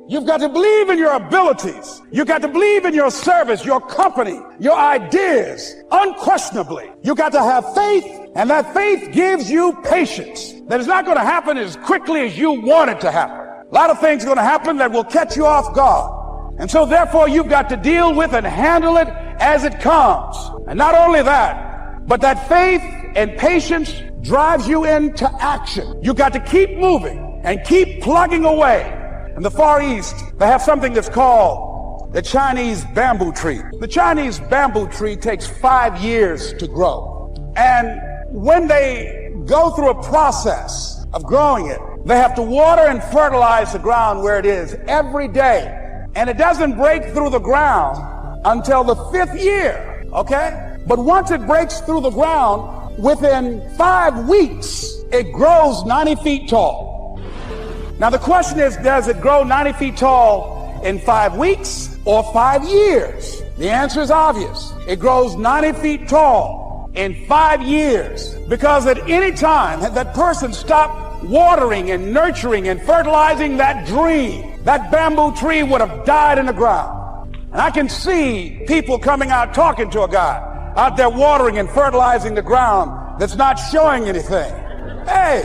You've got to believe in your abilities. You've got to believe in your service, your company, your ideas, unquestionably. You've got to have faith, and that faith gives you patience. That is not going to happen as quickly as you want it to happen. A lot of things are going to happen that will catch you off guard. And so therefore you've got to deal with and handle it as it comes. And not only that, but that faith and patience drives you into action. You've got to keep moving and keep plugging away. In the Far East, they have something that's called the Chinese bamboo tree. The Chinese bamboo tree takes 5 years to grow. And when they go through a process of growing it, they have to water and fertilize the ground where it is every day. And it doesn't break through the ground until the 5th year, okay? But once it breaks through the ground, within 5 weeks, it grows 90 feet tall. Now the question is, does it grow 90 feet tall in 5 weeks or 5 years? The answer is obvious. It grows 90 feet tall in 5 years, because at any time that person stopped watering and nurturing and fertilizing that dream, that bamboo tree would have died in the ground. And I can see people coming out talking to a guy out there watering and fertilizing the ground that's not showing anything. Hey,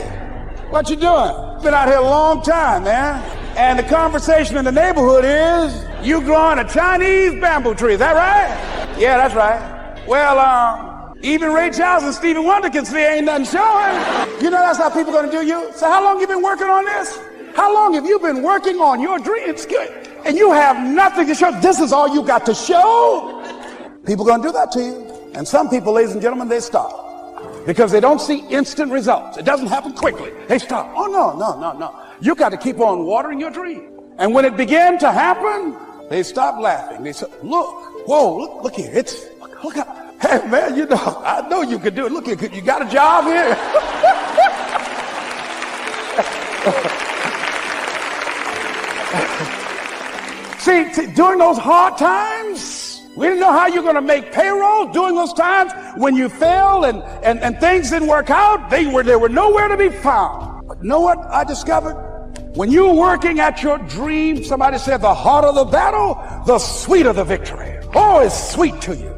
what you doing? Been out here a long time, man. And the conversation in the neighborhood is, you growing a Chinese bamboo tree, is that right? Yeah, that's right. Well, even Ray Charles and Stevie Wonder can see ain't nothing showing. You know that's how people gonna do you? So how long you been working on this? How long have you been working on your dream? It's good. And you have nothing to show. This is all you got to show. People gonna do that to you. And some people, ladies and gentlemen, they stop. Because they don't see instant results. It doesn't happen quickly. They stop. Oh, no. You got to keep on watering your dream. And when it began to happen, they stopped laughing. They said, look, whoa, look here. Look out. Hey, man, you know, I know you could do it. Look here, you got a job here? See, during those hard times, we didn't know how you're going to make payroll. During those times when you failed and things didn't work out, they were nowhere to be found. But you know what I discovered? When you're working at your dream, somebody said the harder the battle, the sweeter the victory. Oh, it's sweet to you.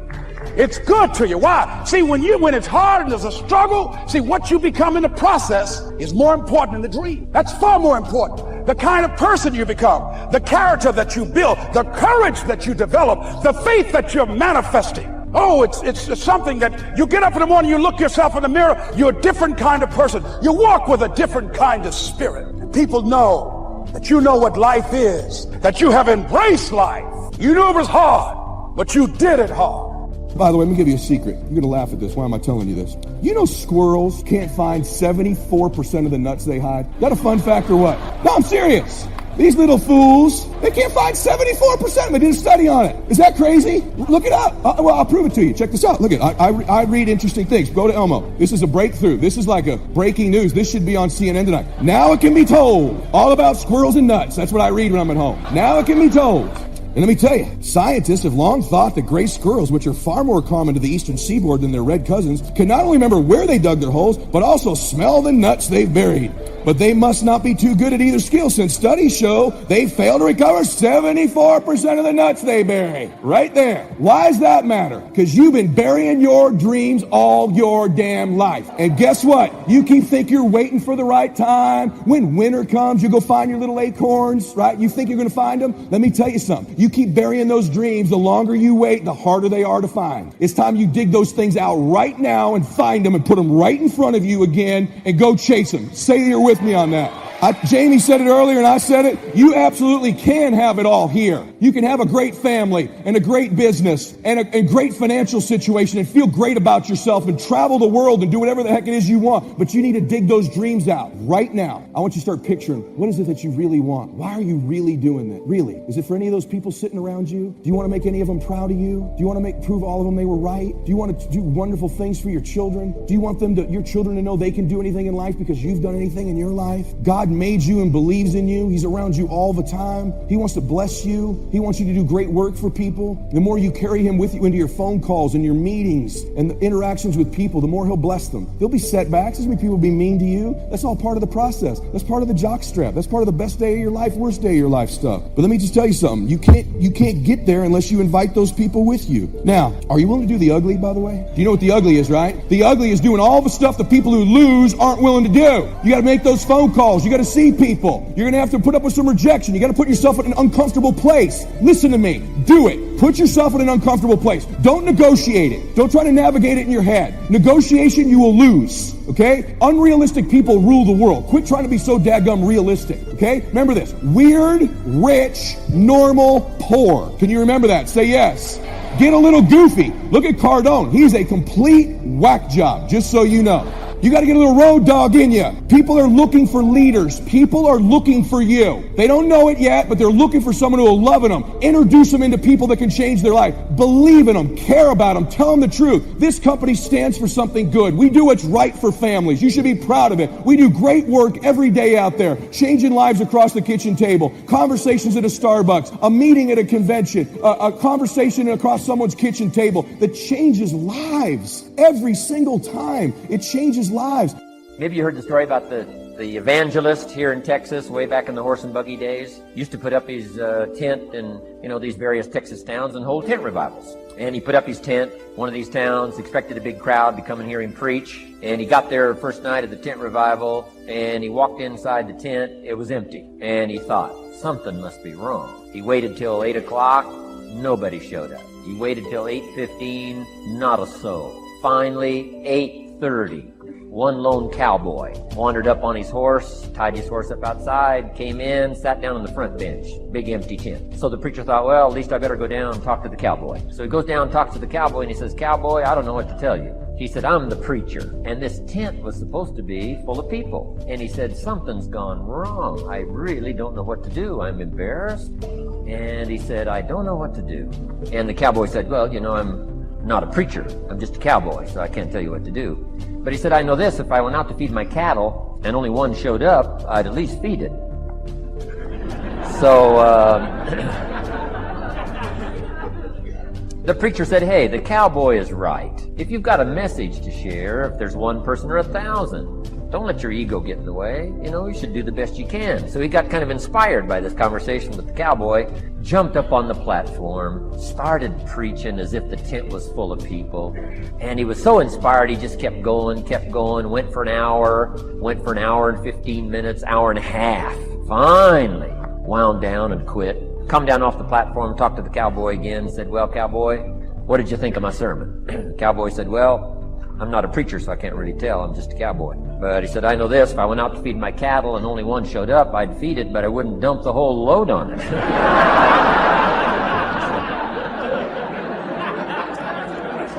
It's good to you. Why? See, when it's hard and there's a struggle, see, what you become in the process is more important than the dream. That's far more important. The kind of person you become, the character that you build, the courage that you develop, the faith that you're manifesting. Oh, it's something that you get up in the morning, you look yourself in the mirror, you're a different kind of person. You walk with a different kind of spirit. And people know that you know what life is, that you have embraced life. You knew it was hard, but you did it hard. By the way, let me give you a secret. You're going to laugh at this. Why am I telling you this? You know squirrels can't find 74% of the nuts they hide? Is that a fun fact or what? No, I'm serious. These little fools, they can't find 74%. They did a study on it. Is that crazy? Look it up. Well, I'll prove it to you. Check this out. Look I read interesting things. Go to Elmo. This is a breakthrough. This is like a breaking news. This should be on CNN tonight. Now it can be told. All about squirrels and nuts. That's what I read when I'm at home. Now it can be told. And let me tell you, scientists have long thought that gray squirrels, which are far more common to the eastern seaboard than their red cousins, can not only remember where they dug their holes, but also smell the nuts they've buried. But they must not be too good at either skill, since studies show they fail to recover 74% of the nuts they bury. Right there. Why does that matter? Because you've been burying your dreams all your damn life. And guess what? You keep thinking you're waiting for the right time. When winter comes, you go find your little acorns, right? You think you're going to find them? Let me tell you something. You keep burying those dreams, the longer you wait, the harder they are to find. It's time you dig those things out right now and find them and put them right in front of you again and go chase them. Say you're with me on that. Jamie said it earlier and I said it. You absolutely can have it all here. You can have a great family and a great business and a great financial situation and feel great about yourself and travel the world and do whatever the heck it is you want. But you need to dig those dreams out right now. I want you to start picturing, what is it that you really want? Why are you really doing that? Really? Is it for any of those people sitting around you? Do you want to make any of them proud of you? Do you want to prove all of them they were right? Do you want to do wonderful things for your children? Do you want your children to know they can do anything in life because you've done anything in your life? God made you and believes in you. He's around you all the time. He wants to bless you. He wants you to do great work for people. The more you carry him with you into your phone calls and your meetings and the interactions with people, the more he'll bless them. There'll be setbacks. There's going to be people be mean to you. That's all part of the process. That's part of the jockstrap. That's part of the best day of your life, worst day of your life stuff. But let me just tell you something. You can't get there unless you invite those people with you. Now, are you willing to do the ugly, by the way? Do you know what the ugly is, right? The ugly is doing all the stuff the people who lose aren't willing to do. You got to make those phone calls. You got to see people. You're going to have to put up with some rejection. You got to put yourself in an uncomfortable place. Listen to me. Do it. Put yourself in an uncomfortable place. Don't negotiate it. Don't try to navigate it in your head. Negotiation, you will lose. Okay? Unrealistic people rule the world. Quit trying to be so dadgum realistic. Okay? Remember this. Weird, rich, normal, poor. Can you remember that? Say yes. Get a little goofy. Look at Cardone. He's a complete whack job, just so you know. You got to get a little road dog in you. People are looking for leaders. People are looking for you. They don't know it yet, but they're looking for someone who will love in them. Introduce them into people that can change their life. Believe in them. Care about them. Tell them the truth. This company stands for something good. We do what's right for families. You should be proud of it. We do great work every day out there, changing lives across the kitchen table, conversations at a Starbucks, a meeting at a convention, a conversation across someone's kitchen table that changes lives every single time. It changes lives. Maybe you heard the story about the evangelist here in Texas way back in the horse and buggy days. Used to put up his tent in, these various Texas towns and hold tent revivals. And he put up his tent, one of these towns, expected a big crowd to come and hear him preach. And he got there first night of the tent revival, and he walked inside the tent. It was empty. And he thought, something must be wrong. He waited till 8 o'clock. Nobody showed up. He waited till 8:15. Not a soul. Finally, 8:30. One lone cowboy wandered up on his horse, tied his horse up outside, came in, sat down on the front bench, big empty tent. So the preacher thought, well, at least I better go down and talk to the cowboy. So he goes down and talks to the cowboy, and he says, Cowboy, I don't know what to tell you. He said, I'm the preacher, and this tent was supposed to be full of people. And he said, something's gone wrong. I really don't know what to do. I'm embarrassed. And he said, I don't know what to do. And the cowboy said, well, I'm not a preacher. I'm just a cowboy, so I can't tell you what to do. But he said, I know this, if I went out to feed my cattle and only one showed up, I'd at least feed it. So the preacher said, hey, the cowboy is right. If you've got a message to share, if there's one person or 1,000, don't let your ego get in the way. You should do the best you can. So he got kind of inspired by this conversation with the cowboy, jumped up on the platform, started preaching as if the tent was full of people. And he was so inspired, he just kept going, went for an hour and 15 minutes, hour and a half. Finally, wound down and quit. Come down off the platform, talked to the cowboy again, said, well, cowboy, what did you think of my sermon? The cowboy said, well, I'm not a preacher, so I can't really tell. I'm just a cowboy. But he said, I know this. If I went out to feed my cattle and only one showed up, I'd feed it, but I wouldn't dump the whole load on it.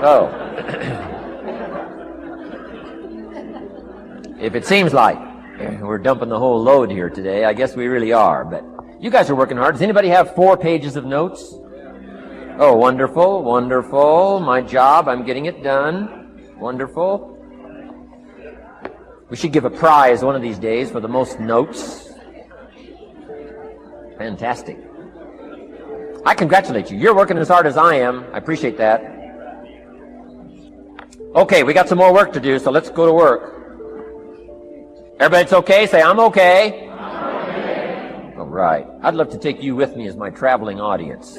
So, if it seems like we're dumping the whole load here today, I guess we really are. But you guys are working hard. Does anybody have 4 pages of notes? Oh, wonderful, wonderful. My job, I'm getting it done. Wonderful. We should give a prize one of these days for the most notes. Fantastic. I congratulate you. You're working as hard as I am. I appreciate that. Okay, we got some more work to do, so let's go to work. Everybody's okay? Say, I'm okay. I'm okay. All right. I'd love to take you with me as my traveling audience.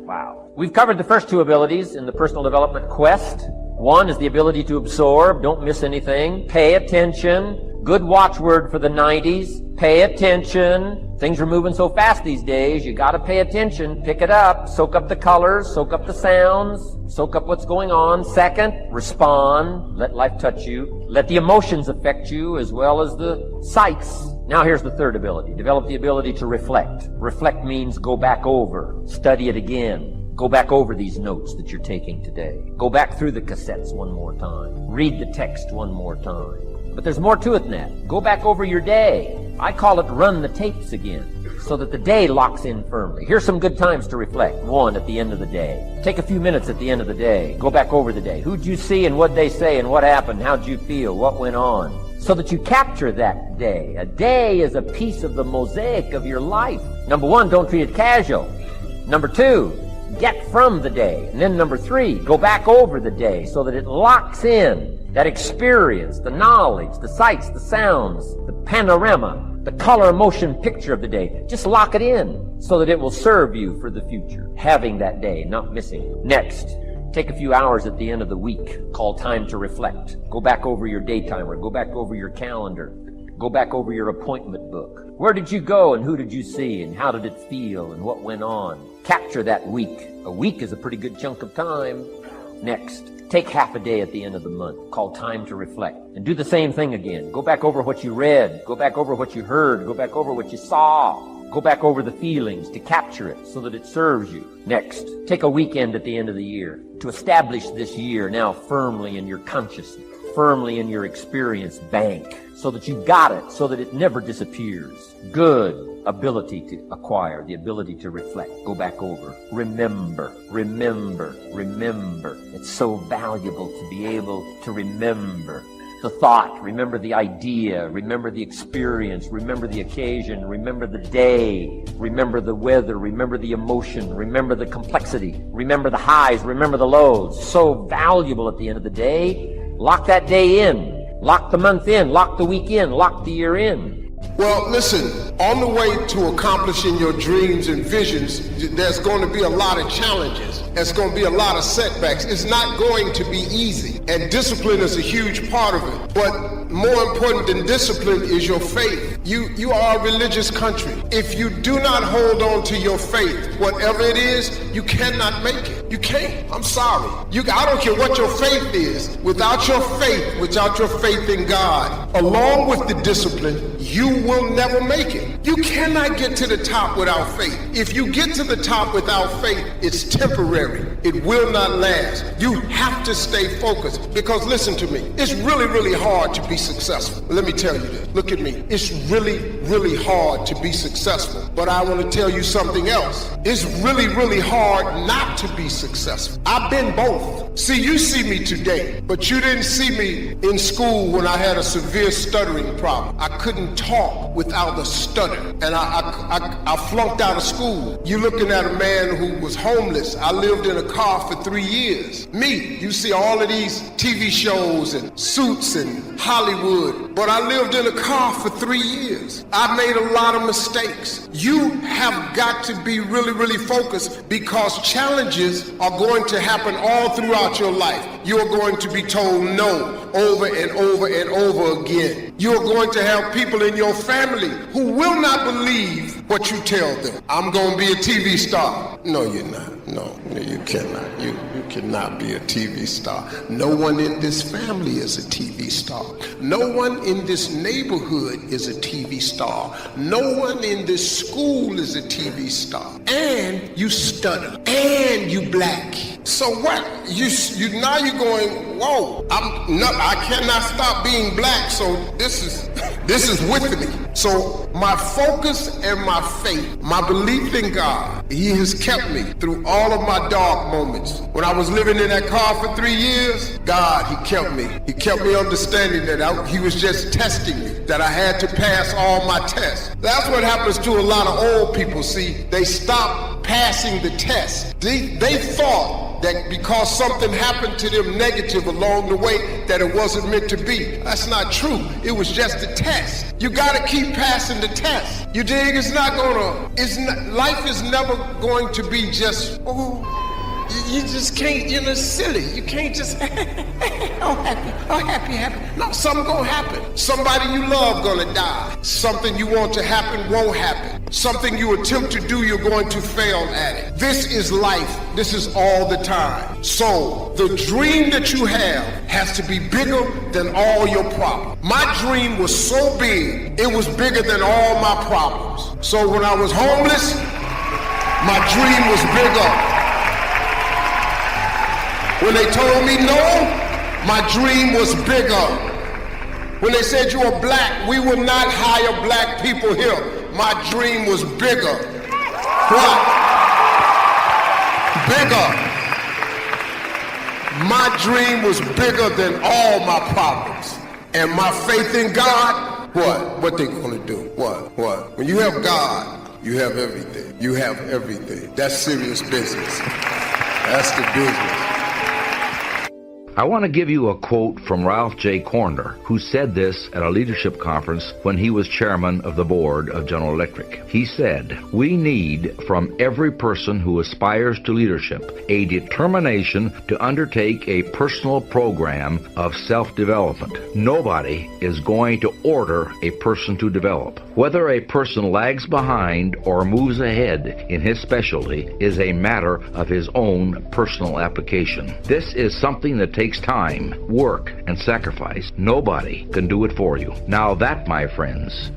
Wow. We've covered the first 2 abilities in the personal development quest. One is the ability to absorb, don't miss anything, pay attention. Good watchword for the 90s, pay attention. Things are moving so fast these days, you gotta pay attention, pick it up, soak up the colors, soak up the sounds, soak up what's going on. Second, respond, let life touch you. Let the emotions affect you as well as the sights. Now here's the third ability, develop the ability to reflect. Reflect means go back over, study it again. Go back over these notes that you're taking today. Go back through the cassettes one more time. Read the text one more time. But there's more to it than that. Go back over your day. I call it run the tapes again, so that the day locks in firmly. Here's some good times to reflect. 1, at the end of the day. Take a few minutes at the end of the day. Go back over the day. Who'd you see and what'd they say and what happened? How'd you feel? What went on? so that you capture that day. A day is a piece of the mosaic of your life. Number one, don't treat it casual. Number two, get from the day. And then number three, go back over the day so that it locks in that experience, the knowledge, the sights, the sounds, the panorama, the color motion picture of the day. Just lock it in so that it will serve you for the future. Having that day, not missing. Next, take a few hours at the end of the week called time to reflect. Go back over your day timer. Go back over your calendar. Go back over your appointment book. Where did you go and who did you see and how did it feel and what went on? Capture that week. A week is a pretty good chunk of time. Next, take half a day at the end of the month called time to reflect and do the same thing again. Go back over what you read. Go back over what you heard. Go back over what you saw. Go back over the feelings to capture it so that it serves you. Next, take a weekend at the end of the year to establish this year now firmly in your consciousness, firmly in your experience bank, so that you got it, so that it never disappears. Good ability to acquire, the ability to reflect, go back over, remember, remember, remember. It's so valuable to be able to remember the thought, remember the idea, remember the experience, remember the occasion, remember the day, remember the weather, remember the emotion, remember the complexity, remember the highs, remember the lows. So valuable at the end of the day. Lock that day in, lock the month in, lock the week in, lock the year in. Well, listen, on the way to accomplishing your dreams and visions, there's going to be a lot of challenges. There's going to be a lot of setbacks. It's not going to be easy. And discipline is a huge part of it. But more important than discipline is your faith. You are a religious country. If you do not hold on to your faith, whatever it is, you cannot make it. You can't. I'm sorry. I don't care what your faith is. Without your faith in God, along with the discipline, you will never make it. You cannot get to the top without faith. If you get to the top without faith, it's temporary. It will not last. You have to stay focused because listen to me, it's really, really hard to be successful. Let me tell you this. Look at me. It's really, really hard to be successful. But I want to tell you something else. It's really, really hard not to be successful. I've been both. See, you see me today, but you didn't see me in school when I had a severe stuttering problem. I couldn't talk without a stutter, and I flunked out of school. You're looking at a man who was homeless. I lived in a car for 3 years. Me, you see all of these TV shows and Suits and Hollywood, but I lived in a car for 3 years. I made a lot of mistakes. You have got to be really, really focused because challenges are going to happen all throughout your life. You're going to be told no over and over and over again. You're going to have people in your family who will not believe what you tell them. I'm going to be a TV star. No, you're not. No, you cannot. You cannot be a TV star. No one in this family is a TV star. No one in this neighborhood is a TV star. No one in this school is a TV star. And you stutter. And you black. So what? Now you're going, whoa, I cannot stop being black, so this is with me. So my focus and my faith, my belief in God, He has kept me through all of my dark moments. When I was living in that car for 3 years, God, He kept me. He kept me understanding that He was just testing me, that I had to pass all my tests. That's what happens to a lot of old people, see. They stop passing the test. They thought that because something happened to them negative along the way, that it wasn't meant to be. That's not true. It was just a test. You gotta keep passing the test. You dig? Life is never going to be just, you just can't, silly. You can't just, happy. No, something gonna happen. Somebody you love gonna die. Something you want to happen won't happen. Something you attempt to do, you're going to fail at it. This is life. This is all the time. So the dream that you have has to be bigger than all your problems. My dream was so big, it was bigger than all my problems. So when I was homeless, my dream was bigger. When they told me no, my dream was bigger. When they said you were black, we will not hire black people here. My dream was bigger. What? Bigger. My dream was bigger than all my problems. and my faith in God, what they gonna do? What? When you have God, you have everything. You have everything. That's serious business. That's the business. I want to give you a quote from Ralph J. Corner, who said this at a leadership conference when he was chairman of the board of General Electric. He said, "We need from every person who aspires to leadership a determination to undertake a personal program of self-development. Nobody is going to order a person to develop. Whether a person lags behind or moves ahead in his specialty is a matter of his own personal application. This is something that takes time, work, and sacrifice. Nobody can do it for you." Now that, my friends,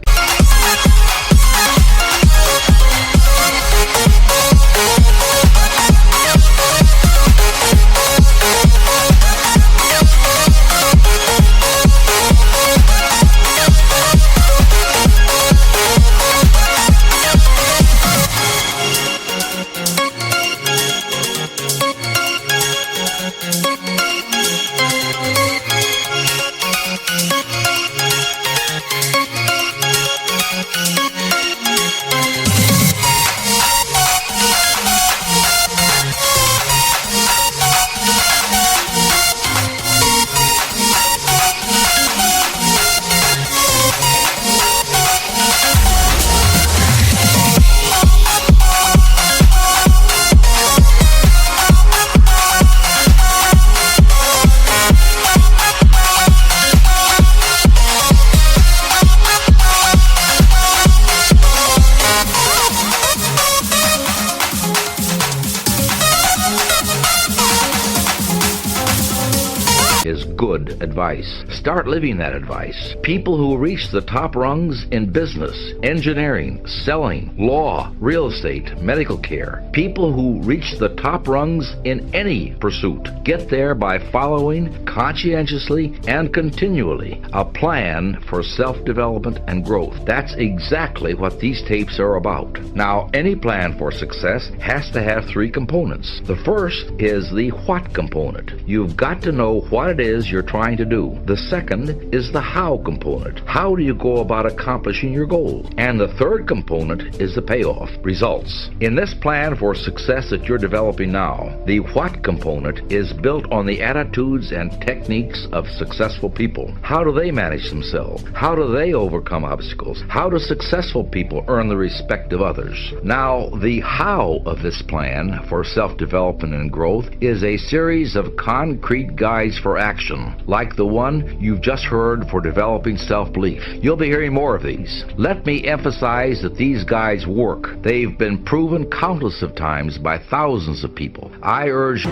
is good advice. Start living that advice. People who reach the top rungs in business, engineering, selling, law, real estate, medical care, people who reach the top rungs in any pursuit, get there by following conscientiously and continually a plan for self-development and growth. That's exactly what these tapes are about. Now, any plan for success has to have three components. The first is the what component. You've got to know what it is you're trying to do. The second is the how component. How do you go about accomplishing your goals? And the third component is the payoff, results. In this plan for success that you're developing now, the what component is built on the attitudes and techniques of successful people. How do they manage themselves? How do they overcome obstacles? How do successful people earn the respect of others? Now, the how of this plan for self-development and growth is a series of concrete guides for action, like the one you've just heard for developing self-belief. You'll be hearing more of these. Let me emphasize that these guides work. They've been proven countless of times by thousands of people. I urge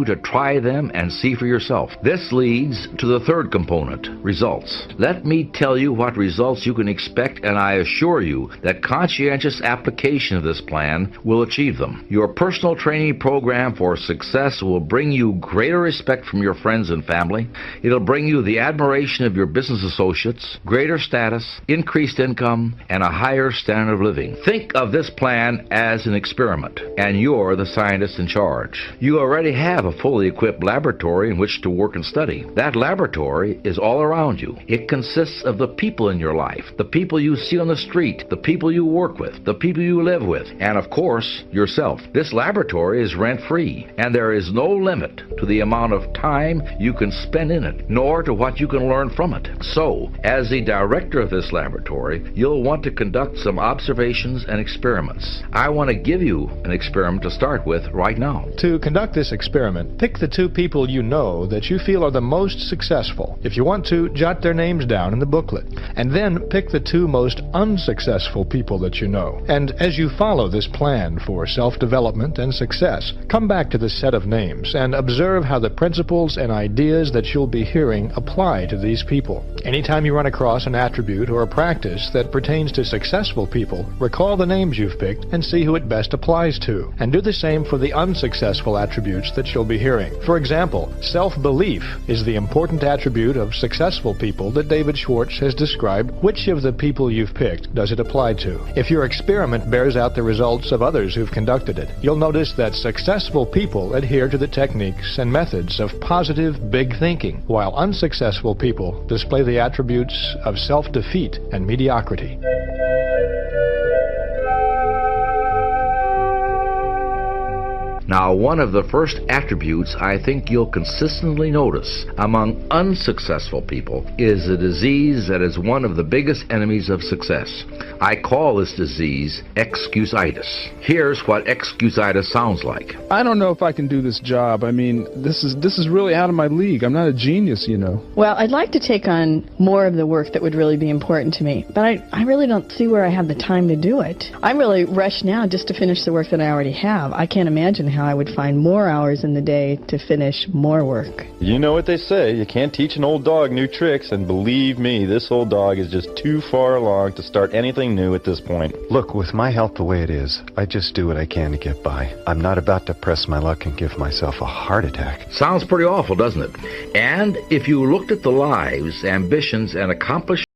to try them and see for yourself. This leads to the third component, results. Let me tell you what results you can expect, and I assure you that conscientious application of this plan will achieve them. Your personal training program for success will bring you greater respect from your friends and family. It'll bring you the admiration of your business associates, greater status, increased income, and a higher standard of living. Think of this plan as an experiment, and you're the scientist in charge. You already have a a fully equipped laboratory in which to work and study. That laboratory is all around you. It consists of the people in your life, the people you see on the street, the people you work with, the people you live with, and of course, yourself. This laboratory is rent-free, and there is no limit to the amount of time you can spend in it, nor to what you can learn from it. So, as the director of this laboratory, you'll want to conduct some observations and experiments. I want to give you an experiment to start with right now. To conduct this experiment, pick the 2 people you know that you feel are the most successful. If you want to, jot their names down in the booklet. And then pick the 2 most unsuccessful people that you know. And as you follow this plan for self-development and success, come back to the set of names and observe how the principles and ideas that you'll be hearing apply to these people. Anytime you run across an attribute or a practice that pertains to successful people, recall the names you've picked and see who it best applies to. And do the same for the unsuccessful attributes that you'll be hearing. For example, self-belief is the important attribute of successful people that David Schwartz has described. Which of the people you've picked does it apply to? If your experiment bears out the results of others who've conducted it, you'll notice that successful people adhere to the techniques and methods of positive, big thinking, while unsuccessful people display the attributes of self-defeat and mediocrity. Now, one of the first attributes I think you'll consistently notice among unsuccessful people is a disease that is one of the biggest enemies of success. I call this disease excusitis. Here's what excusitis sounds like. I don't know if I can do this job. I mean, this is really out of my league. I'm not a genius, you know. Well, I'd like to take on more of the work that would really be important to me, but I really don't see where I have the time to do it. I'm really rushed now just to finish the work that I already have. I can't imagine how I would find more hours in the day to finish more work. You know what they say, you can't teach an old dog new tricks, and believe me, this old dog is just too far along to start anything new at this point. Look, with my health the way it is, I just do what I can to get by. I'm not about to press my luck and give myself a heart attack. Sounds pretty awful, doesn't it? And if you looked at the lives, ambitions, and accomplishments